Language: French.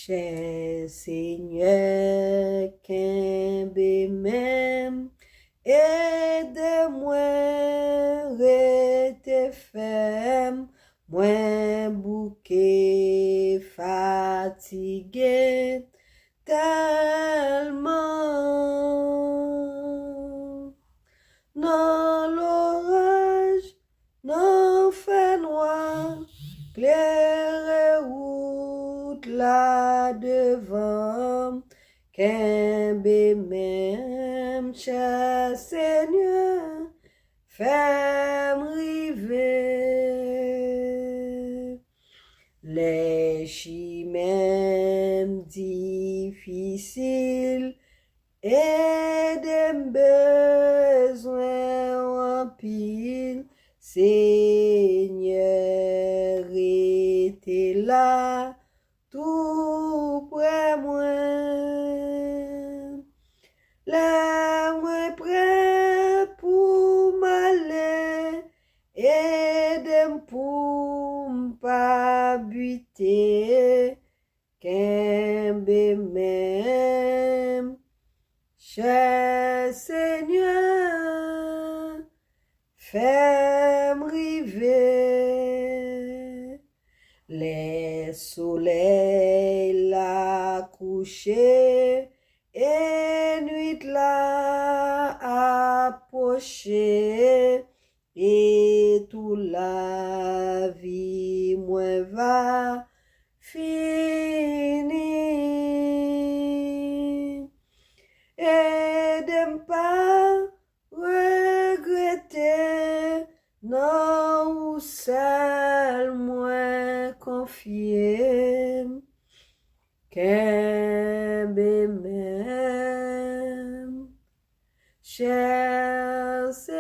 Cher Seigneur, kembe même, aide-moi, rete ferme, moins bouquet, fatigué, tellement. Dans l'orage, dans fait noir, claire route là devant, kembe même, cher Seigneur, fais-moi river. Les chemins difficiles et des besoins en pile, Seigneur était là, tout près moi. Là, moi prêt pour m'aller, aide-moi pour m'pas buter, kembe même. Cher Seigneur, fais-moi river. Les soleils la coucher et nuit la approcher et tout la vie moi va finir. Aide-moi pas regretter, non ou seul moins confié, kembe même, cher Seigneur.